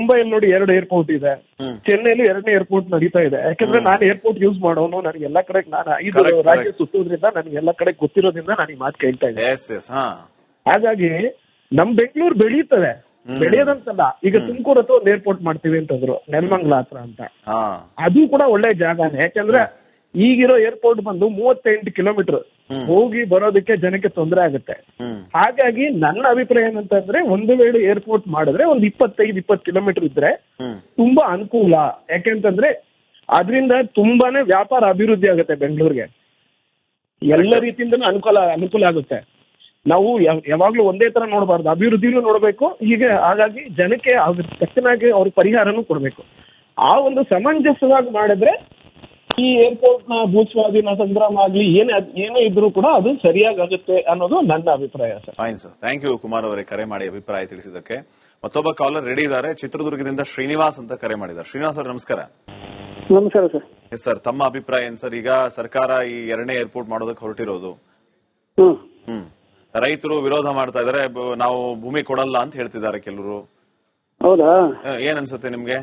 ಮುಂಬೈಯಲ್ಲಿ ನೋಡಿ 2 ಏರ್ಪೋರ್ಟ್ ಇದೆ, ಚೆನ್ನೈಲಿ 2ನೇ ಏರ್ಪೋರ್ಟ್ ನಡೀತಾ ಇದೆ. ಯಾಕಂದ್ರೆ ನಾನು ಏರ್ಪೋರ್ಟ್ ಯೂಸ್ ಮಾಡೋನು, ನನಗೆ ಎಲ್ಲಾ ಕಡೆ ನಾನು 5 ರಾಜ್ಯ ಸುತ್ತೋದ್ರಿಂದ ನನಗೆ ಎಲ್ಲಾ ಕಡೆ ಗೊತ್ತಿರೋದ್ರಿಂದ ನಾನು ಈ ಮಾತು ಕೇಳ್ತಾ ಇದ್ದೆ. ಹಾಗಾಗಿ ನಮ್ ಬೆಂಗಳೂರು ಬೆಳೀತದೆ, ಬೆಳೆಯೋದಂತಲ್ಲ. ಈಗ ತುಮಕೂರು ಹತ್ರ ಒಂದು ಏರ್ಪೋರ್ಟ್ ಮಾಡ್ತೀವಿ ಅಂತಂದ್ರು, ನೆಲಮಂಗಲ ಹತ್ರ ಅಂತ. ಅದು ಕೂಡ ಒಳ್ಳೆ ಜಾಗನೇ. ಯಾಕಂದ್ರೆ ಈಗಿರೋ ಏರ್ಪೋರ್ಟ್ ಬಂದು 38 ಕಿಲೋಮೀಟರ್, ಹೋಗಿ ಬರೋದಕ್ಕೆ ಜನಕ್ಕೆ ತೊಂದರೆ ಆಗುತ್ತೆ. ಹಾಗಾಗಿ ನನ್ನ ಅಭಿಪ್ರಾಯ ಏನಂತಂದ್ರೆ, ಒಂದು ವೇಳೆ ಏರ್ಪೋರ್ಟ್ ಮಾಡಿದ್ರೆ ಒಂದು 25-20 ಕಿಲೋಮೀಟರ್ ಇದ್ರೆ ತುಂಬಾ ಅನುಕೂಲ. ಯಾಕೆಂತಂದ್ರೆ ಅದರಿಂದ ತುಂಬಾನೇ ವ್ಯಾಪಾರ ಅಭಿವೃದ್ಧಿ ಆಗುತ್ತೆ ಬೆಂಗಳೂರಿಗೆ, ಎಲ್ಲ ರೀತಿಯಿಂದನೂ ಅನುಕೂಲ ಆಗುತ್ತೆ. ನಾವು ಯಾವಾಗ್ಲೂ ಒಂದೇ ತರ ನೋಡಬಾರ್ದು, ಅಭಿವೃದ್ಧಿನೂ ನೋಡ್ಬೇಕು. ಹೀಗೆ ಹಾಗಾಗಿ ಜನಕ್ಕೆ ತಕ್ಷಣಕ್ಕೆ ಅವ್ರ ಪರಿಹಾರನೂ ಕೊಡ್ಬೇಕು. ಆ ಒಂದು ಸಮಂಜಸವಾಗಿ ಮಾಡಿದ್ರೆ ಈ ಏರ್ಪೋರ್ಟ್ ನ ಭೂಸ್ವಾಧೀನ ಸಂಗ್ರಾಮ ಆಗ್ಲಿ ಏನೇ ಇದ್ರೂ ಕೂಡ ಅದು ಸರಿಯಾಗುತ್ತೆ ಅನ್ನೋದು ನನ್ನ ಅಭಿಪ್ರಾಯ sir. Fine sir, thank you Kumar ಅವರೇ ಕರೆ ಮಾಡಿ ಅಭಿಪ್ರಾಯ ತಿಳಿಸಿದ್ದಕ್ಕೆ. ಮತ್ತೊಬ್ಬ ಕಾಲರ್ ರೆಡಿ ಇದ್ದಾರೆ, ಚಿತ್ರದುರ್ಗದಿಂದ ಶ್ರೀನಿವಾಸ್ ಅಂತ ಕರೆ ಮಾಡಿದ್ದಾರೆ. ಶ್ರೀನಿವಾಸ್ ಅವರು ನಮಸ್ಕಾರ. ನಮಸ್ಕಾರ ಸರ್. ಎಸ್ ಸರ್, ತಮ್ಮ ಅಭಿಪ್ರಾಯ ಏನ್ ಸರ್? ಈಗ ಸರ್ಕಾರ ಈ 2ನೇ ಏರ್ಪೋರ್ಟ್ ಮಾಡೋದಕ್ಕೆ ಹೊರಟಿರೋದು, ರೈತರು ವಿರೋಧ ಮಾಡ್ತಾ ಇದಾರೆ, ನಾವು ಭೂಮಿ ಕೊಡಲ್ಲ ಅಂತ ಹೇಳ್ತಿದ್ದಾರೆ ಕೆಲವರು. ಹೌದಾ? ಏನ್ ಅನ್ಸುತ್ತೆ ನಿಮ್ಗೆ?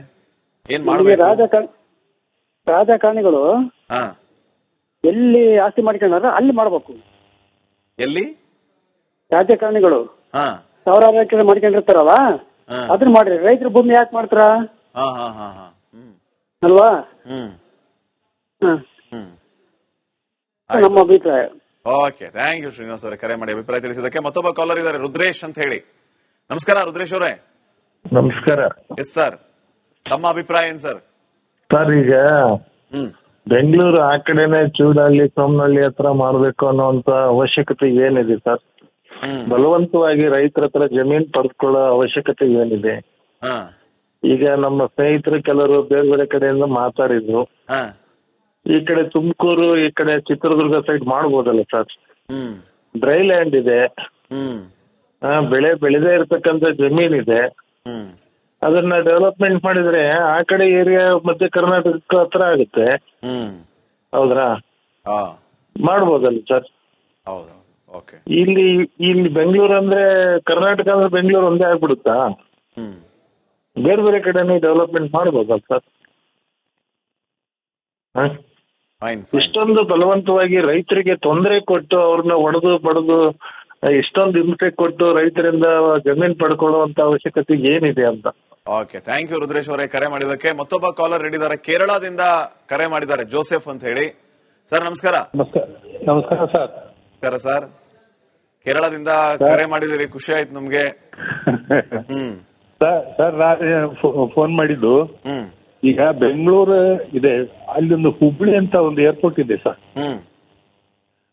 ಏನ್ ಮಾಡ್ಬೇಕು? ರಾಜಕಾರಣಿಗಳು ಎಲ್ಲಿ ಆಸ್ತಿ ಮಾಡ್ಕೊಂಡ್ರ ಅಲ್ಲಿ ಮಾಡ್ಬೇಕು. ಎಲ್ಲಿ ರಾಜಕಾರಣಿಗಳು ಸಾವಿರಾರು ಎಕರೆ ಮಾಡ್ಕೊಂಡಿರ್ತಾರಲ್ಲ, ಅದನ್ನ ಮಾಡ್ರಿ. ರೈತರ ಭೂಮಿ ಯಾಕೆ ಮಾಡ್ತಾರ ಅಲ್ವಾ? ನಮ್ಮ ಅಭಿಪ್ರಾಯ. ಓಕೆ, ಥ್ಯಾಂಕ್ ಯು ಶ್ರೀನಿವಾಸ್ ಅವರೇ ಕರೆ ಮಾಡಿ ಅಭಿಪ್ರಾಯ ತಿಳಿಸಿದಕ್ಕೆ. ಮತ್ತೊಬ್ಬ ಕಾಲರ್ ಇದ್ದಾರೆ, ರುದ್ರೇಶ್ ಅಂತ ಹೇಳಿ. ನಮಸ್ಕಾರ ರುದ್ರೇಶ್ ಅವರೇ. ನಮಸ್ಕಾರ. ಎಸ್ ಸರ್, ತಮ್ಮ ಅಭಿಪ್ರಾಯ ಏನ್ ಸರ್? ಸರ್, ಈಗ ಬೆಂಗಳೂರು ಆ ಕಡೆನೆ ಚೂಡಹಳ್ಳಿ ಸೋಮನಹಳ್ಳಿ ಹತ್ರ ಮಾಡ್ಬೇಕು ಅನ್ನೋಂತ ಅವಶ್ಯಕತೆ ಏನಿದೆ ಸರ್? ಬಲವಂತವಾಗಿ ರೈತರ ಹತ್ರ ಜಮೀನ್ ಪಡೆದುಕೊಳ್ಳೋ ಅವಶ್ಯಕತೆ ಏನಿದೆ? ಈಗ ನಮ್ಮ ಸ್ನೇಹಿತರು ಕೆಲವರು ಬೇರೆ ಬೇರೆ ಕಡೆಯಿಂದ ಮಾತಾಡಿದ್ರು. ಈ ಕಡೆ ತುಮಕೂರು, ಈ ಕಡೆ ಚಿತ್ರದುರ್ಗ ಸೈಡ್ ಮಾಡ್ಬೋದಲ್ಲ ಸರ್? ಡ್ರೈ ಲ್ಯಾಂಡ್ ಇದೆ, ಬೆಳೆ ಬೆಳೆದೇ ಇರ್ತಕ್ಕಂಥ ಜಮೀನ್ ಇದೆ. ಅದನ್ನ ಡೆವಲಪ್ಮೆಂಟ್ ಮಾಡಿದ್ರೆ ಆ ಕಡೆ ಏರಿಯಾ ಮಧ್ಯ ಕರ್ನಾಟಕ ಹತ್ರ ಆಗುತ್ತೆ. ಹೌದ್ರಾ? ಮಾಡ್ಬೋದಲ್ಲ ಸರ್? ಇಲ್ಲಿ ಬೆಂಗಳೂರು ಅಂದ್ರೆ ಕರ್ನಾಟಕ ಅಂದ್ರೆ ಬೆಂಗಳೂರು ಒಂದೇ ಆಗ್ಬಿಡುತ್ತಾ? ಬೇರೆ ಬೇರೆ ಕಡೆನೂ ಡೆವಲಪ್ಮೆಂಟ್ ಮಾಡ್ಬೋದಲ್ಲ ಸರ್? ಇಷ್ಟೊಂದು ಬಲವಂತವಾಗಿ ರೈತರಿಗೆ ತೊಂದರೆ ಕೊಟ್ಟು ಅವ್ರನ್ನ ಒಡೆದು ಬಡದು ಇಷ್ಟೊಂದು ಹಿಂಸೆ ಕೊಟ್ಟು ರೈತರಿಂದ ಜಮೀನ್ ಪಡ್ಕೊಳ್ಳುವಂತ ಅವಶ್ಯಕತೆ ಏನಿದೆ ಅಂತ. ಓಕೆ, ಥ್ಯಾಂಕ್ ಯು ರುದ್ರೇಶ್ ಅವರೇ ಕರೆ ಮಾಡಿದಕ್ಕೆ. ಮತ್ತೊಬ್ಬ ಕಾಲರ್ ರೆಡಿ ಇದ್ದಾರೆ, ಕೇರಳದಿಂದ ಕರೆ ಮಾಡಿದ್ದಾರೆ, ಜೋಸೆಫ್ ಅಂತ ಹೇಳಿ. ಸರ್ ನಮಸ್ಕಾರ. ನಮಸ್ಕಾರ ಸರ್. ನಮಸ್ಕಾರ ಸರ್, ಕೇರಳದಿಂದ ಕರೆ ಮಾಡಿದಿರಿ, ಖುಷಿ ಆಯ್ತು ನಮ್ಗೆ. ಸರ್, ನಾನು ಫೋನ್ ಮಾಡಿದ್ದು, ಈಗ ಬೆಂಗಳೂರು ಇದೆ, ಅಲ್ಲಿ ಒಂದು ಹುಬ್ಳಿ ಅಂತ ಒಂದು ಏರ್ಪೋರ್ಟ್ ಇದೆ ಸರ್.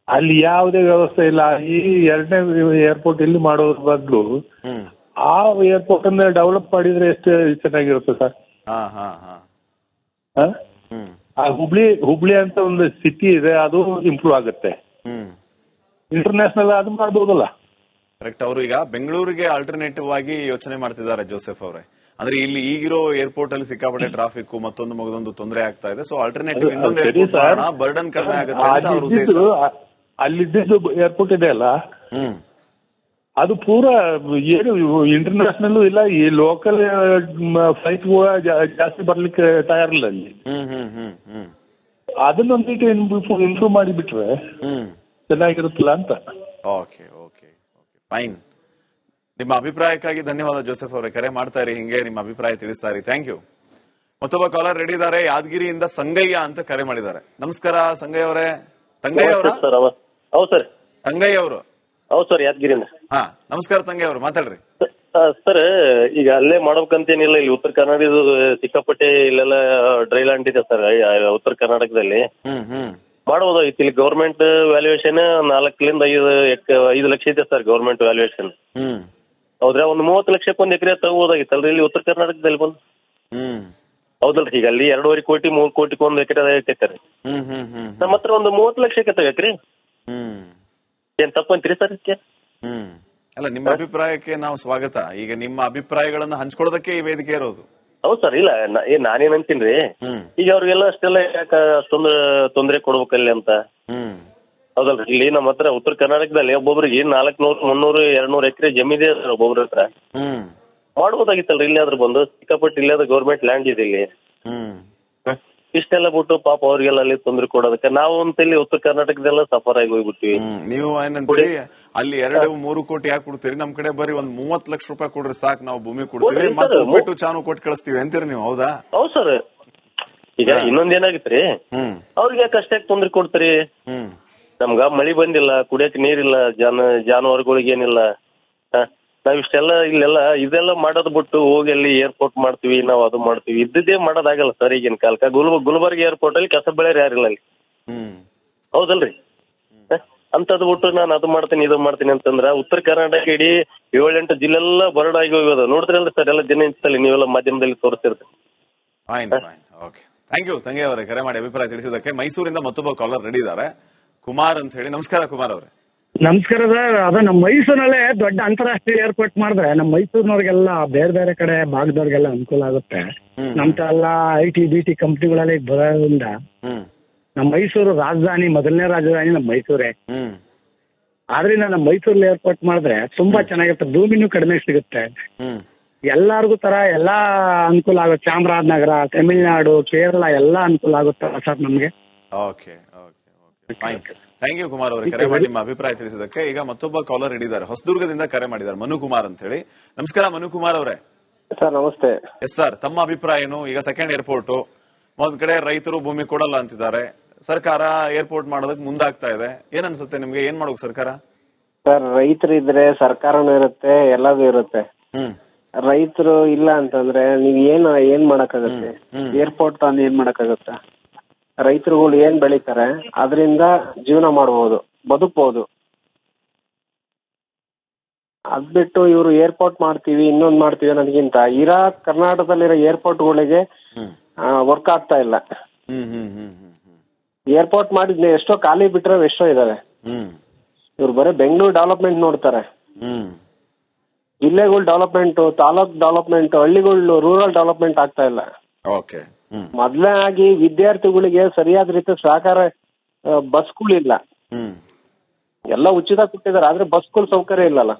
ಅಲ್ಲಿ ಯಾವುದೇ ವ್ಯವಸ್ಥೆ ಇಲ್ಲ. ಈ 2ನೇ ಏರ್ಪೋರ್ಟ್ ಇಲ್ಲಿ ಮಾಡೋದ್ರ ಬದಲು ಆ ಏರ್ಪೋರ್ಟ್ ಅನ್ನ ಡೆವಲಪ್ ಮಾಡಿದ್ರೆ ಎಷ್ಟು ಚೆನ್ನಾಗಿರುತ್ತೆ ಸರ್. ಆ ಹುಬ್ಳಿ ಅಂತ ಒಂದು ಸಿಟಿ ಇದೆ, ಅದು ಇಂಪ್ರೂವ್ ಆಗುತ್ತೆ. ಇಂಟರ್ನ್ಯಾಷನಲ್ ಅದು ಮಾಡ್ಬೋದಲ್ಲ? ಕರೆಕ್ಟ್. ಅವರು ಈಗ ಬೆಂಗಳೂರಿಗೆ ಆಲ್ಟರ್ನೇಟಿವ್ ಆಗಿ ಯೋಚನೆ ಮಾಡ್ತಿದ್ದಾರೆ ಜೋಸೆಫ್ ಅವರೇ. ಅಂದ್ರೆ ಇಲ್ಲಿ ಈಗಿರೋ ಏರ್ಪೋರ್ಟ್ ಅಲ್ಲಿ ಸಿಕ್ಕಾಪಟ್ಟೆ ಟ್ರಾಫಿಕ್ ಮತ್ತೊಂದು ಮಗದೊಂದು ತೊಂದರೆ ಆಗ್ತಾ ಇದೆ. ಸೊ ಆಲ್ಟರ್ನೇಟಿವ್ ಇನ್ನೊಂದು ಏರ್ಪೋರ್ಟ್ ಬರ್ಡನ್ ಕಡಿಮೆ ಆಗುತ್ತೆ. ಅಲ್ಲಿದ್ದು ಏರ್ಪೋರ್ಟ್ ಇದೆ ಅಲ್ಲ, ಅದು ಪೂರಾ ಏನು ಇಂಟರ್ನ್ಯಾಷನಲ್ ಇಲ್ಲ, ಈ ಲೋಕಲ್ ಫ್ಲೈಟ್ ಜಾಸ್ತಿ ಬರ್ಲಿಕ್ಕೆ ತಯಾರಿಲ್ಲ ಅಲ್ಲಿ. ಅದನ್ನೊಂದಿಟ್ಟು ಇಂಪ್ರೂವ್ ಮಾಡಿಬಿಟ್ರೆ ಚೆನ್ನಾಗಿರುತ್ತಲ್ಲ ಅಂತ. Okay okay okay, fine. ನಿಮ್ಮ ಅಭಿಪ್ರಾಯಕ್ಕಾಗಿ ಧನ್ಯವಾದ ಜೋಸೆಫ್ ಅವರೇ, ಕರೆ ಮಾಡ್ತಾ ಇರಿ, ಹಿಂಗೆ ನಿಮ್ಮ ಅಭಿಪ್ರಾಯ ತಿಳಿಸ್ತಾ ಇರಿ. Thank you. ಮತ್ತೊಬ್ಬ ಕಾಲರ್ ರೆಡಿ ಇದ್ದಾರೆ, ಯಾದಗಿರಿಯಿಂದ ಸಂಗಯ್ಯ ಅಂತ ಕರೆ ಮಾಡಿದ್ದಾರೆ. ನಮಸ್ಕಾರ ಸಂಗಯ್ಯ ಅವರೇ. ತಂಗಯ್ಯ ಅವರ? ಹೌದು ಸರ್, ತಂಗಯ್ಯ ಅವರು. ಹೌದು ಸರ್, ಯಾದಗಿರಿಯಿಂದ. ಹಾ, ನಮಸ್ಕಾರ ತಂಗಯ್ಯ ಅವರು, ಮಾತಾಡ್ರಿ. ಸರ್, ಈಗ ಅಲ್ಲೇ ಮಾಡ್ಬೇಕಂತೇನಿಲ್ಲ, ಇಲ್ಲಿ ಉತ್ತರ ಕರ್ನಾಟಕದ ಸಿಕ್ಕಾಪಟ್ಟೆ ಇಲ್ಲೆಲ್ಲ ಡ್ರೈ ಲ್ಯಾಂಡ್ ಇದೆ ಸರ್. ಉತ್ತರ ಕರ್ನಾಟಕದಲ್ಲಿ ಮಾಡಬಹುದು. ಇಲ್ಲಿ ಗೌರ್ಮೆಂಟ್ ವ್ಯಾಲ್ಯೂಯೇಷನ್ 4 ರಿಂದ 5 ಲಕ್ಷ ಇದೆ ಸರ್, ಗೌರ್ಮೆಂಟ್ ವ್ಯಾಲ್ಯೂಯೇಷನ್. ಹೌದ್ರಾ? ಒಂದು 30 ಲಕ್ಷಕ್ಕೆ ಒಂದು ಎಕರೆ ತಗೋಬೋದಾಗಿತ್ತಲ್ರಿ ಇಲ್ಲಿ ಉತ್ತರ ಕರ್ನಾಟಕದಲ್ಲಿ ಬಂದು? ಹೌದಲ್ರಿ? ಈಗ ಅಲ್ಲಿ 2.5 ಕೋಟಿ 3 ಕೋಟಿಗೆ ಒಂದು ಎಕರೆ ಐತೆ. ನಮ್ಮ ಹತ್ರ ಒಂದು 30 ಲಕ್ಷಕ್ಕೆ ತಗಕ್ರಿ, ಏನ್ ತಪ್ಪಂತೀರಿ ಸರ್ ಇದಕ್ಕೆ? ಅಲ್ಲ, ನಿಮ್ಮ ಅಭಿಪ್ರಾಯಕ್ಕೆ ನಾವು ಸ್ವಾಗತ. ಈಗ ನಿಮ್ಮ ಅಭಿಪ್ರಾಯಗಳನ್ನ ಹಂಚ್ಕೊಳ್ಳೋದಕ್ಕೆ ಈ ವೇದಿಕೆ ಇರೋದು. ಹೌದು ಸರ್. ಇಲ್ಲ, ನಾನೇನ್ ಅಂತೀನ್ರಿ, ಈಗ ಅವ್ರಿಗೆಲ್ಲ ಅಷ್ಟೆಲ್ಲ ಯಾಕ ಅಷ್ಟೊಂದು ತೊಂದರೆ ಕೊಡ್ಬೇಕಲ್ಲಿ ಅಂತ. ಹೌದಲ್ರಿ? ಇಲ್ಲಿ ನಮ್ಮ ಹತ್ರ ಉತ್ತರ ಕರ್ನಾಟಕದಲ್ಲಿ ಒಬ್ಬೊಬ್ರಿಗೆ 400, 300, 200 ಎಕರೆ ಜಮೀನಿದೆ ಸರ್ ಒಬ್ಬೊಬ್ರ ಹತ್ರ. ಮಾಡ್ಬೋದಾಗಿತ್ತಲ್ರಿ ಇಲ್ಲಾದ್ರೂ ಬಂದು ಸಿಕ್ಕಾಪಟ್ಟೆ ಇಲ್ಲಾದ್ರೂ ಗೌರ್ಮೆಂಟ್ ಲ್ಯಾಂಡ್ ಇದೆ ಇಲ್ಲಿ. ಇಷ್ಟೆಲ್ಲ ಬಿಟ್ಟು ಪಾಪ ಅವ್ರಿಗೆಲ್ಲ ಅಲ್ಲಿ ತೊಂದ್ರೆ ಕೊಡೋದಕ್ಕೆ ನಾವು ಅಂತ ಇಲ್ಲಿ ಉತ್ತರ ಕರ್ನಾಟಕದೆಲ್ಲ ಸಫರ್ ಆಗಿ ಹೋಗ್ಬಿಟ್ಟಿವಿ. ನೀವು ಏನಂತೀರಿ ಅಲ್ಲಿ 2-3 ಕೋಟಿ ಯಾಕೆ ಕೊಡ್ತೀರಿ, ನಮ್ ಕಡೆ ಬರೀ ಒಂದ್ 30 ಲಕ್ಷ ರೂಪಾಯಿ ಕೊಡ್ರಿ ಸಾಕು, ನಾವು ಭೂಮಿ ಕೊಡ್ತೀವಿ ಮತ್ತೆ ಉಪ್ಪಿಟ್ಟು ಚಾನು ಕೊಟ್ಟು ಕಳಿಸ್ತೀವಿ ಅಂತೀರಿ ನೀವು, ಹೌದಾ? ಹೌದು ಸರ್. ಈಗ ಇನ್ನೊಂದ್ ಏನಾಗಿತ್ರಿ, ಅವ್ರಿಗೆ ಯಾಕೆ ಅಷ್ಟೇ ತೊಂದ್ರೆ ಕೊಡ್ತೀರಿ? ನಮ್ಗ ಮಳಿ ಬಂದಿಲ್ಲ, ಕುಡಿಯಕ್ ನೀರಿಲ್ಲ, ಜಾನುವಾರುಗಳಿಗೆ ಏನಿಲ್ಲ. ನಾವ್ ಇಷ್ಟೆಲ್ಲ ಇಲ್ಲೆಲ್ಲ ಇದೆಲ್ಲ ಮಾಡೋದ್ ಬಿಟ್ಟು ಹೋಗಿ ಅಲ್ಲಿ ಏರ್ಪೋರ್ಟ್ ಮಾಡ್ತೀವಿ, ನಾವ್ ಅದು ಮಾಡ್ತೀವಿ, ಇದ್ದಿದ್ದೇ ಮಾಡೋದಾಗಲ್ಲ ಸರ್ ಈಗಿನ ಕಾಲಕ್ಕ. ಗುಲ್ಬರ್ಗ ಏರ್ಪೋರ್ಟ್ ಅಲ್ಲಿ ಕಸ ಬೆಳೆಯರ್ ಯಾರಿಲ್ಲ ಅಲ್ಲಿ, ಹೌದಲ್ರಿ? ಅಂತದ್ ಬಿಟ್ಟು ನಾನು ಅದು ಮಾಡ್ತೀನಿ ಇದು ಮಾಡ್ತೀನಿ ಅಂತಂದ್ರ ಉತ್ತರ ಕರ್ನಾಟಕ ಇಡೀ 7-8 ಜಿಲ್ಲೆಲ್ಲ ಬರಡಾಗಿ ಹೋಗೋದು ನೋಡಿದ್ರಲ್ಲ ಸರ್, ಎಲ್ಲ ಜನ ಇರ್ತಲ್ಲಿ ನೀವೆಲ್ಲ ಮಾಧ್ಯಮದಲ್ಲಿ ತೋರಿಸ್ತಿರ್ತೀರಿ. ಥ್ಯಾಂಕ್ ಯು ತಂಗಿ ಅವರೇ, ಕರೆ ಮಾಡಿ ಅಭಿಪ್ರಾಯ ತಿಳಿಸಿದಕ್ಕೆ. ಮೈಸೂರಿಂದ ಮತ್ತೊಬ್ಬ ಕಾಲರ್ ರೆಡಿ ಇದ್ದಾರೆ, ಕುಮಾರ್ ಅಂತ ಹೇಳಿ. ನಮಸ್ಕಾರ ಕುಮಾರ್ ಅವರೇ. ನಮಸ್ಕಾರ ಸರ್. ಅದು ನಮ್ಮ ಮೈಸೂರಿನಲ್ಲೇ ದೊಡ್ಡ ಅಂತಾರಾಷ್ಟ್ರೀಯ ಏರ್ಪೋರ್ಟ್ ಮಾಡಿದ್ರೆ ನಮ್ಮ ಮೈಸೂರಿನವ್ರಿಗೆಲ್ಲ ಬೇರೆ ಬೇರೆ ಕಡೆ ಭಾಗದವ್ರಿಗೆಲ್ಲ ಅನುಕೂಲ ಆಗುತ್ತೆ. ನಮ್ತ ಎಲ್ಲ IT-BT ಕಂಪ್ನಿಗಳಲ್ಲಿ ಬರೋದ್ರಿಂದ ನಮ್ಮ ಮೈಸೂರು ರಾಜಧಾನಿ, ಮೊದಲನೇ ರಾಜಧಾನಿ ನಮ್ಮ ಮೈಸೂರೇ. ಆದ್ರಿಂದ ನಮ್ಮ ಮೈಸೂರಲ್ಲಿ ಏರ್ಪೋರ್ಟ್ ಮಾಡಿದ್ರೆ ತುಂಬಾ ಚೆನ್ನಾಗಿರುತ್ತೆ, ಭೂಮಿನೂ ಕಡಿಮೆ ಸಿಗುತ್ತೆ, ಎಲ್ಲಾರ್ಗು ತರ ಎಲ್ಲಾ ಅನುಕೂಲ ಆಗುತ್ತೆ. ಚಾಮರಾಜನಗರ, ತಮಿಳುನಾಡು, ಕೇರಳ ಎಲ್ಲ ಅನುಕೂಲ ಆಗುತ್ತೆ ಸರ್ ನಮ್ಗೆ. ಥ್ಯಾಂಕ್ ಯು ಕುಮಾರ್ ಅವರೇ, ಕರೆ ಮಾಡಿ ನಿಮ್ಮ ಅಭಿಪ್ರಾಯ ತಿಳಿಸಿದಕ್ಕೆ. ಈಗ ಮತ್ತೊಬ್ಬ ಕಾಲರ್ ಹಿಡಿದ್ದಾರೆ, ಹೊಸದುರ್ಗದಿಂದ ಕರೆ ಮಾಡಿದ್ದಾರೆ, ಮನು ಕುಮಾರ್ ಅಂತ ಹೇಳಿ. ನಮಸ್ಕಾರ ಮನು ಕುಮಾರ್ ಅವರೇ. ಸರ್ ನಮಸ್ತೆ. ಎಸ್ ಸರ್, ತಮ್ಮ ಅಭಿಪ್ರಾಯ ಏನು? ಈಗ ಸೆಕೆಂಡ್ ಏರ್ಪೋರ್ಟ್, ಒಂದ್ ಕಡೆ ರೈತರು ಭೂಮಿ ಕೊಡಲ್ಲ ಅಂತಿದ್ದಾರೆ, ಸರ್ಕಾರ ಏರ್ಪೋರ್ಟ್ ಮಾಡೋದಕ್ಕೆ ಮುಂದಾಗ್ತಾ ಇದೆ, ಏನ್ ಅನ್ಸುತ್ತೆ ನಿಮ್ಗೆ? ಏನ್ ಮಾಡ್ಬೇಕು ಸರ್ಕಾರ? ಸರ್ ರೈತರು ಇದ್ರೆ ಸರ್ಕಾರನೂ ಇರುತ್ತೆ, ಎಲ್ಲದೂ ಇರುತ್ತೆ. ರೈತರು ಇಲ್ಲ ಅಂತಂದ್ರೆ ನೀವ್ ಏನ್ ಮಾಡಕ್ಕಾಗತ್ತೆ? ಏರ್ಪೋರ್ಟ್ ತಂದು ಏನ್ ಮಾಡಕ್ಕಾಗತ್ತ? ರೈತರುಗಳು ಏನ್ ಬೆಳಿತಾರೆ ಅದರಿಂದ ಜೀವನ ಮಾಡಬಹುದು, ಬದುಕಬಹುದು. ಅದ್ಬಿಟ್ಟು ಇವ್ರು ಏರ್ಪೋರ್ಟ್ ಮಾಡ್ತೀವಿ ಇನ್ನೊಂದ್ ಮಾಡ್ತೀವಿ ಅನ್ನೋದಕ್ಕಿಂತ ಕರ್ನಾಟಕದಲ್ಲಿರೋ ಏರ್ಪೋರ್ಟ್ಗಳಿಗೆ ವರ್ಕ್ ಆಗ್ತಾ ಇಲ್ಲ. ಏರ್ಪೋರ್ಟ್ ಮಾಡಿದ್ನ ಎಷ್ಟೋ ಖಾಲಿ ಬಿಟ್ರೆ ಎಷ್ಟೋ ಇದಾವೆ. ಇವ್ರು ಬರೀ ಬೆಂಗಳೂರು ಡೆವಲಪ್ಮೆಂಟ್ ನೋಡ್ತಾರೆ, ಜಿಲ್ಲೆಗಳು ಡೆವಲಪ್ಮೆಂಟ್, ತಾಲೂಕ್ ಡೆವಲಪ್ಮೆಂಟ್, ಹಳ್ಳಿಗಳು ರೂರಲ್ ಡೆವಲಪ್ಮೆಂಟ್ ಆಗ್ತಾ ಇಲ್ಲ. ಮೊದಲೇ ಆಗಿ ವಿದ್ಯಾರ್ಥಿಗಳಿಗೆ ಸರಿಯಾದ ರೀತಿ ಸಹಕಾರ ಬಸ್ಗಳಿಲ್ಲ, ಎಲ್ಲ ಉಚಿತ ಕೊಟ್ಟಿದ್ದಾರೆ, ಆದ್ರೆ ಬಸ್ಗಳು ಸೌಕರ್ಯ ಇಲ್ಲಲ್ಲ.